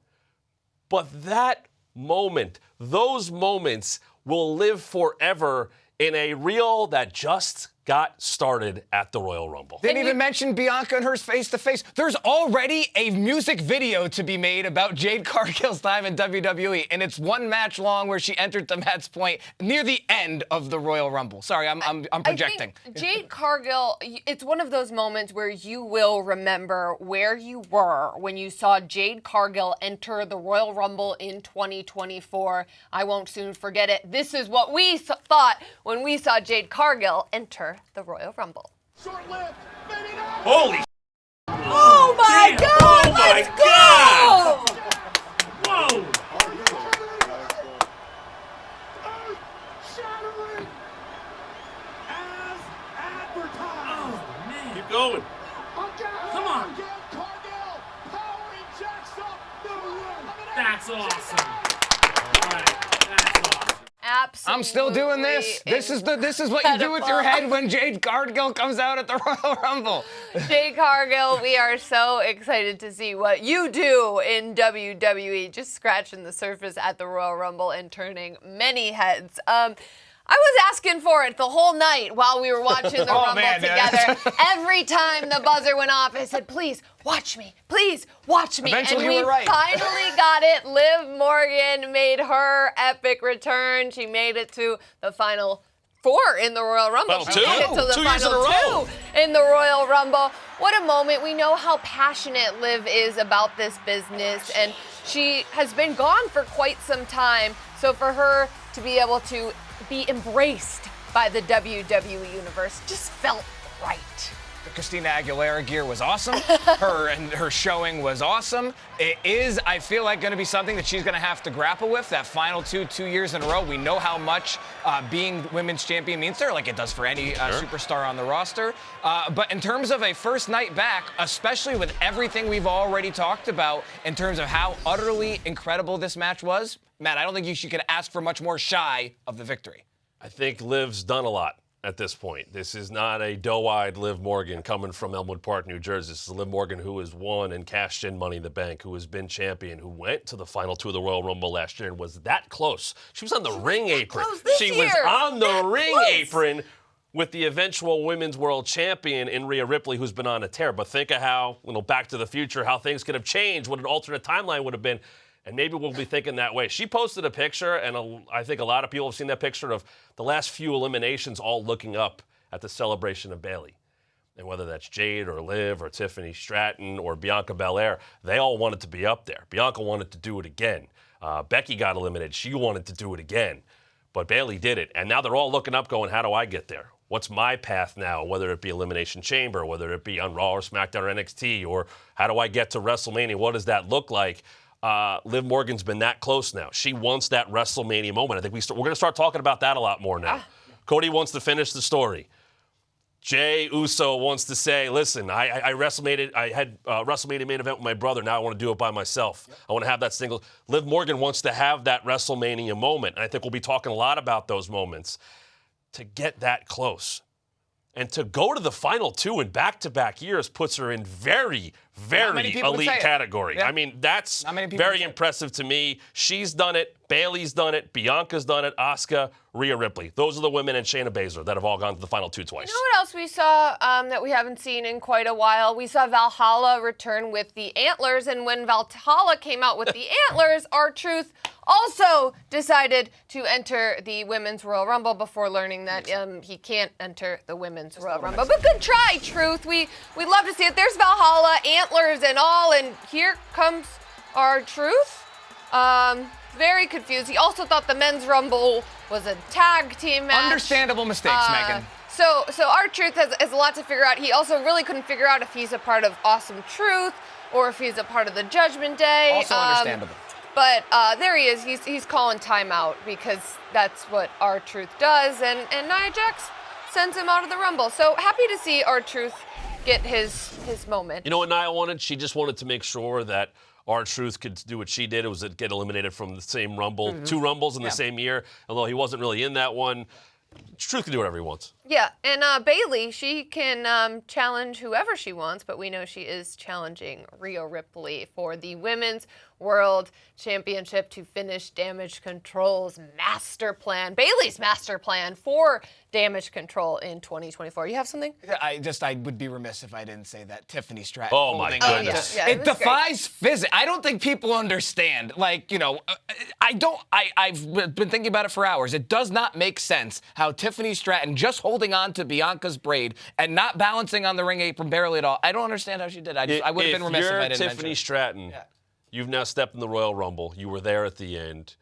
But that moment, those moments will live forever in a reel that just got started at the Royal Rumble. Didn't even mention Bianca and hers face-to-face. There's already a music video to be made about Jade Cargill's time in WWE, and it's one match long where she entered, to Matt's point, near the end of the Royal Rumble. Sorry, I'm projecting. I think Jade Cargill, it's one of those moments where you will remember where you were when you saw Jade Cargill enter the Royal Rumble in 2024. I won't soon forget it. This is what we thought when we saw Jade Cargill enter the Royal Rumble. Holy Oh my God! Oh my Let's go! Whoa! Keep going. Come on. That's awesome. All right, that's awesome. Absolutely. I'm still doing this. This is what you do with your head when Jade Cargill comes out at the Royal Rumble. Jade Cargill, we are so excited to see what you do in WWE, just scratching the surface at the Royal Rumble and turning many heads. I was asking for it the whole night while we were watching the Rumble together. Every time the buzzer went off, I said, please, watch me. Please, watch me. Eventually and you were right. Finally got it. Liv Morgan made her epic return. She made it to the final 4 in the Royal Rumble. Final She made it to the 2 years in a final row. 2 in the Royal Rumble. What a moment. We know how passionate Liv is about this business, and she has been gone for quite some time. So for her to be able to be embraced by the WWE Universe just felt right. The Christina Aguilera gear was awesome. Her showing was awesome. It is, I feel like, going to be something that she's going to have to grapple with. That final 2 years in a row. We know how much being women's champion means to her, like it does for any superstar on the roster. But in terms of a first night back, especially with everything we've already talked about in terms of how utterly incredible this match was, Matt, I don't think you could ask for much more shy of the victory. I think Liv's done a lot at this point. This is not a doe-eyed Liv Morgan coming from Elmwood Park, New Jersey. This is Liv Morgan who has won and cashed in Money in the Bank, who has been champion, who went to the final 2 of the Royal Rumble last year and was that close. She was on the ring apron. She was on the ring apron with the eventual Women's World Champion in Rhea Ripley, who's been on a tear. But think of how, Back to the Future, how things could have changed, what an alternate timeline would have been. And maybe we'll be thinking that way. She posted a picture, and I think a lot of people have seen that picture of the last few eliminations all looking up at the celebration of Bayley. And whether that's Jade or Liv or Tiffany Stratton or Bianca Belair, they all wanted to be up there. Bianca wanted to do it again. Becky got eliminated. She wanted to do it again. But Bayley did it. And now they're all looking up going, how do I get there? What's my path now, whether it be Elimination Chamber, whether it be on Raw or SmackDown or NXT, or how do I get to WrestleMania? What does that look like? Liv Morgan's been that close now. She wants that WrestleMania moment. I think we're going to start talking about that a lot more now. Cody wants to finish the story. Jey Uso wants to say, listen, I had WrestleMania main event with my brother. Now I want to do it by myself. I want to have that single. Liv Morgan wants to have that WrestleMania moment. And I think we'll be talking a lot about those moments. To get that close and to go to the final 2 in back-to-back years puts her in very, very elite category. Yeah. I mean, that's very impressive to me. She's done it. Bayley's done it. Bianca's done it. Asuka, Rhea Ripley. Those are the women, and Shayna Baszler, that have all gone to the final 2 twice. You know what else we saw that we haven't seen in quite a while? We saw Valhalla return with the antlers, and when Valhalla came out with the antlers, R-Truth also decided to enter the Women's Royal Rumble before learning that he can't enter the Women's Royal Rumble. But good try, Truth. We love to see it. There's Valhalla, antlers and all, and here comes R-Truth. Very confused. He also thought the Men's Rumble was a tag team match. Understandable mistakes, Megan. So R-Truth has a lot to figure out. He also really couldn't figure out if he's a part of Awesome Truth or if he's a part of the Judgment Day. Also understandable. But there he is. He's calling timeout because that's what R-Truth does, and Nia Jax sends him out of the Rumble. So happy to see R-Truth get his moment. You know what Nia wanted? She just wanted to make sure that R-Truth could do what she did. It was get eliminated from the same Rumble, 2 Rumbles in the same year, although he wasn't really in that one. Truth can do whatever he wants. Yeah, and Bayley, she can challenge whoever she wants, but we know she is challenging Rhea Ripley for the Women's World Championship to finish Damage Control's master plan, Bayley's master plan for Damage Control in 2024. You have something? I would be remiss if I didn't say that Tiffany Stratton. Oh my goodness! Yeah, it defies physics. I don't think people understand. I've been thinking about it for hours. It does not make sense how Tiffany Stratton just holding on to Bianca's braid and not balancing on the ring apron barely at all. I don't understand how she did. I would have been remiss if I didn't mention it. Tiffany Stratton, you've now stepped in the Royal Rumble. You were there at the end.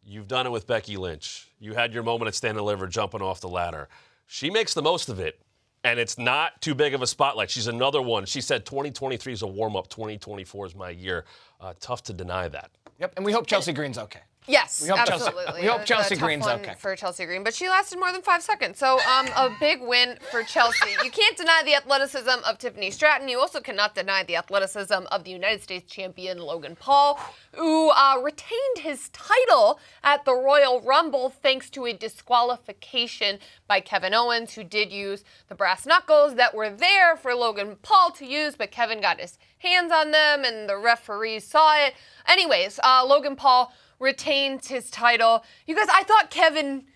You've done it with Becky Lynch. You had your moment at Stand and Deliver jumping off the ladder. She makes the most of it, and it's not too big of a spotlight. She's another one. She said 2023 is a warm-up. 2024 is my year. Tough to deny that. Yep, and we hope Chelsea Green's okay. Yes, we hope absolutely. We hope Chelsea Green's one okay. For Chelsea Green, but she lasted more than 5 seconds. So a big win for Chelsea. You can't deny the athleticism of Tiffany Stratton. You also cannot deny the athleticism of the United States champion Logan Paul, who retained his title at the Royal Rumble thanks to a disqualification by Kevin Owens, who did use the brass knuckles that were there for Logan Paul to use, but Kevin got his hands on them and the referees saw it. Anyways, Logan Paul retains his title. You guys, I thought Kevin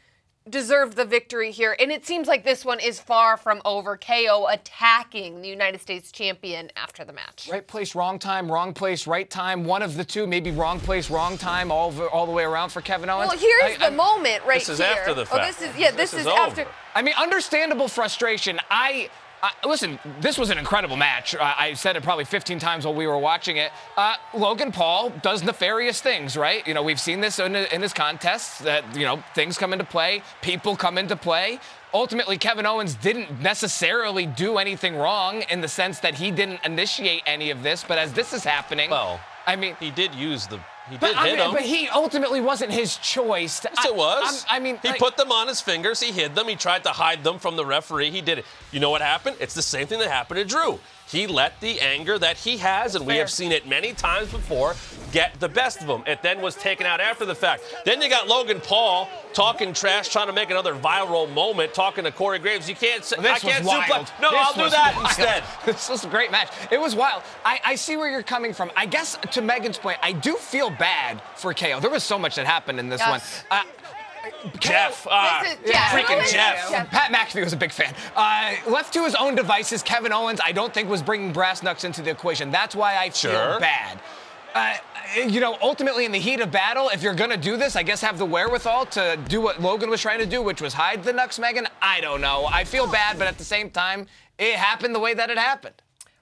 deserved the victory here. And it seems like this one is far from over. KO attacking the United States champion after the match. Right place, wrong time, wrong place, right time. One of the two, maybe wrong place, wrong time, all the way around for Kevin Owens. Well, here's the moment right here. This is after the fact. This is over. after. I mean, understandable frustration. Listen, this was an incredible match. I said it probably 15 times while we were watching it. Logan Paul does nefarious things, right? You know, we've seen this in his contests that, you know, things come into play, people come into play. Ultimately, Kevin Owens didn't necessarily do anything wrong in the sense that he didn't initiate any of this, but as this is happening, Well, I mean, he did use the. He did hit him. but he ultimately wasn't his choice. Yes, it was. I mean, he put them on his fingers. He hid them. He tried to hide them from the referee. He did it. You know what happened? It's the same thing that happened to Drew. He let the anger that he has, and we have seen it many times before, get the best of him. It then was taken out after the fact. Then you got Logan Paul talking trash, trying to make another viral moment, talking to Corey Graves. You can't say, I can't suplex. No, I'll do that instead. This was a great match. It was wild. I see where you're coming from. I guess to Megan's point, I do feel bad for KO. There was so much that happened in this one. Jeff. Freaking Jeff. Pat McAfee was a big fan. Left to his own devices, Kevin Owens, I don't think was bringing brass knucks into the equation. That's why I feel bad. You know, ultimately in the heat of battle, if you're going to do this, I guess have the wherewithal to do what Logan was trying to do, which was hide the knucks, Megan. I don't know. I feel bad, but at the same time, it happened the way that it happened.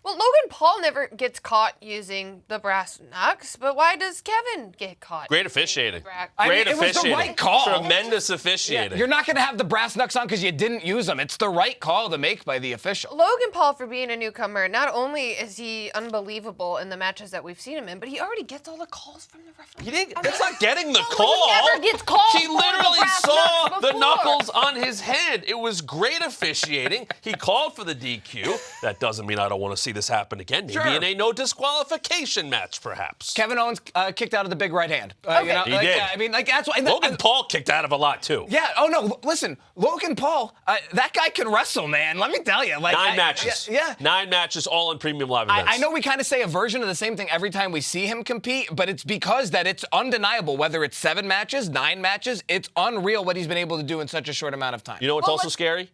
Well, Logan Paul never gets caught using the brass knucks, but why does Kevin get caught? Great officiating. It was the right call. Tremendous officiating. Yeah, you're not going to have the brass knucks on because you didn't use them. It's the right call to make by the official. Logan Paul, for being a newcomer, not only is he unbelievable in the matches that we've seen him in, but he already gets all the calls from the referee. It's not getting the call. He never gets called. He literally saw the knuckles on his hand. It was great officiating. He called for the DQ. That doesn't mean I don't want to see this happen again. Maybe in a no disqualification match, perhaps. Kevin Owens kicked out of the big right hand. Okay. You know, He did. I mean, that's why. Logan Paul kicked out of a lot, too. Yeah. Oh, no. Listen, Logan Paul, that guy can wrestle, man. Let me tell you. Like, 9 matches. Yeah. 9 matches, all in premium live events. I know we kind of say a version of the same thing every time we see him compete, but it's because that it's undeniable. Whether it's 7 matches, 9 matches, it's unreal what he's been able to do in such a short amount of time. You know what's also scary?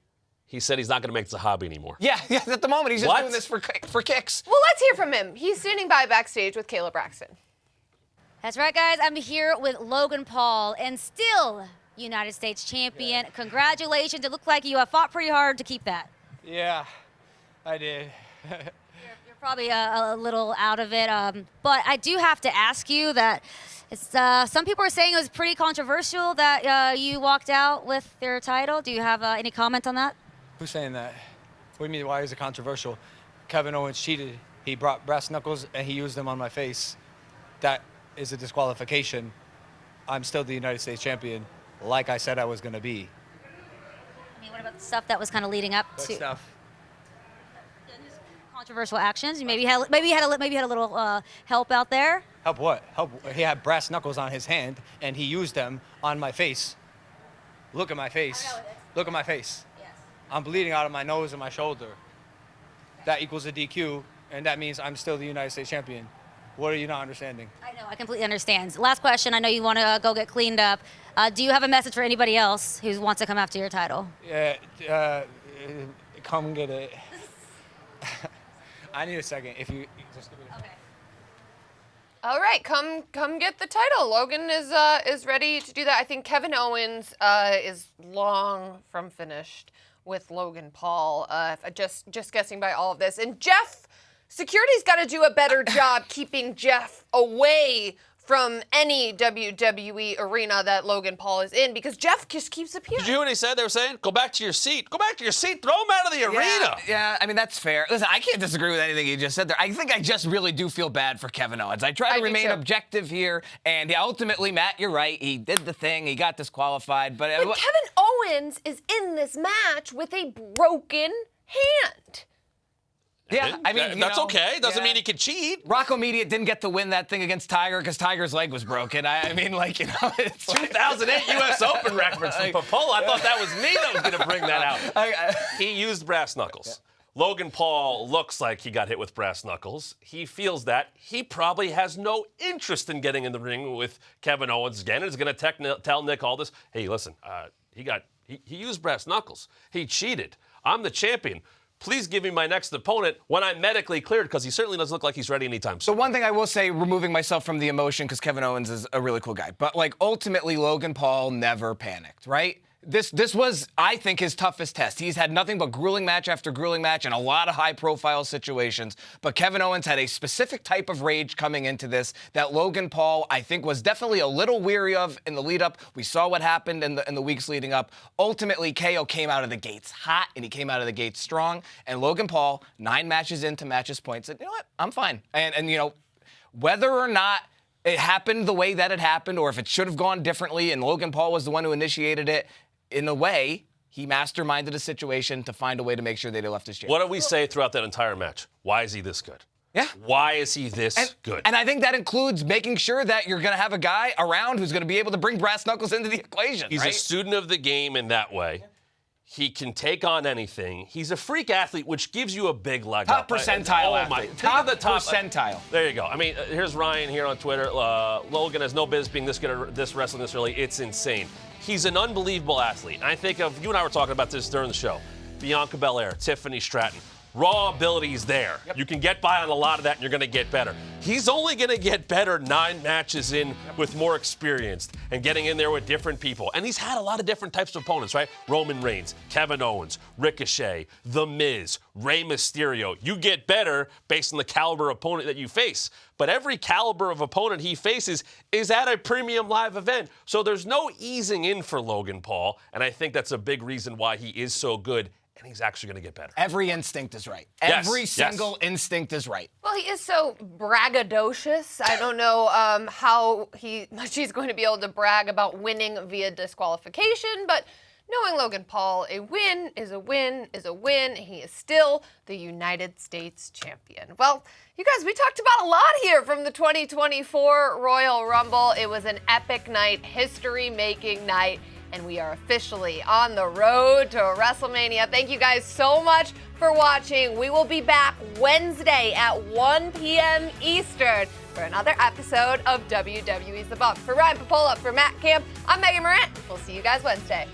He said he's not going to make this a hobby anymore. Yeah, at the moment, he's just doing this for kicks. Well, let's hear from him. He's standing by backstage with Kayla Braxton. That's right, guys. I'm here with Logan Paul, and still United States champion. Congratulations. It looked like you fought pretty hard to keep that. Yeah, I did. You're probably a little out of it, but I do have to ask you that it's, some people are saying it was pretty controversial that you walked out with your title. Do you have any comment on that? Who's saying that? What do you mean, why is it controversial? Kevin Owens cheated. He brought brass knuckles and he used them on my face. That is a disqualification. I'm still the United States champion, like I said I was going to be. I mean, what about the stuff that was kind of leading up What to stuff? controversial actions? Maybe you had a little help out there. Help what? Help. He had brass knuckles on his hand and he used them on my face. Look at my face. Look at my face. Yes. I'm bleeding out of my nose and my shoulder. That equals a DQ, and that means I'm still the United States champion. What are you not understanding? I know, I completely understand. Last question, I know you want to go get cleaned up. Do you have a message for anybody else who wants to come after your title? Yeah, come get it. I need a second. If you just give me a second. Okay. All right, come get the title. Logan is ready to do that. I think Kevin Owens is long from finished with Logan Paul. Just guessing by all of this. And Jeff, security's got to do a better job keeping Jeff away from any WWE arena that Logan Paul is in, because Jeff just keeps appearing. Did you hear what he said? They were saying, go back to your seat. Go back to your seat. Throw him out of the arena. Yeah, I mean, that's fair. Listen, I can't disagree with anything you just said there. I think I just really do feel bad for Kevin Owens. I try to remain objective here, and ultimately, Matt, you're right. He did the thing. He got disqualified. But Kevin Owens is in this match with a broken hand. Yeah, I mean, that's okay. Doesn't mean he can cheat. Rocco Media didn't get to win that thing against Tiger because Tiger's leg was broken. I mean, like, you know, it's 2008 U.S. Open reference from Papola. I thought that was me that was going to bring that out. He used brass knuckles. Logan Paul looks like he got hit with brass knuckles. He feels that. He probably has no interest in getting in the ring with Kevin Owens again. And is going to tell Nick Aldis, hey, listen, he got He used brass knuckles. He cheated. I'm the champion. Please give me my next opponent when I'm medically cleared, because he certainly doesn't look like he's ready anytime soon. So one thing I will say, removing myself from the emotion, because Kevin Owens is a really cool guy, but like ultimately Logan Paul never panicked, right? This was, I think, his toughest test. He's had nothing but grueling match after grueling match and a lot of high-profile situations. But Kevin Owens had a specific type of rage coming into this that Logan Paul, I think, was definitely a little weary of in the lead-up. We saw what happened in the weeks leading up. Ultimately, KO came out of the gates hot, and he came out of the gates strong. And Logan Paul, 9 matches into matches point, said, you know what, I'm fine. And you know, whether or not it happened the way that it happened, or if it should have gone differently, and Logan Paul was the one who initiated it, in a way, he masterminded a situation to find a way to make sure that he left his champion. What did we say throughout that entire match? Why is he this good? Yeah. Why is he this good? And I think that includes making sure that you're going to have a guy around who's going to be able to bring brass knuckles into the equation. He's right? a student of the game in that way. He can take on anything. He's a freak athlete, which gives you a big leg Top up. percentile Oh my! athlete. Think of the top Percentile. There you go. I mean, here's Ryan here on Twitter. Logan has no business being this good at this wrestling this early. It's insane. He's an unbelievable athlete. And I think of, you and I were talking about this during the show, Bianca Belair, Tiffany Stratton. Raw ability is there. Yep. You can get by on a lot of that, and you're going to get better. He's only going to get better 9 matches in with more experience and getting in there with different people. And he's had a lot of different types of opponents, right? Roman Reigns, Kevin Owens, Ricochet, The Miz, Rey Mysterio. You get better based on the caliber of opponent that you face. But every caliber of opponent he faces is at a premium live event. So there's no easing in for Logan Paul. And I think that's a big reason why he is so good. And he's actually going to get better. Every instinct is right. Yes, Every single instinct is right. Well, he is so braggadocious. I don't know how much he's going to be able to brag about winning via disqualification, but knowing Logan Paul, a win is a win is a win. He is still the United States champion. Well, you guys, we talked about a lot here from the 2024 Royal Rumble. It was an epic night, history-making night. And we are officially on the road to WrestleMania. Thank you guys so much for watching. We will be back Wednesday at 1 p.m. Eastern for another episode of WWE's The Bump. For Ryan Papola, for Matt Camp, I'm Megan Morant. We'll see you guys Wednesday.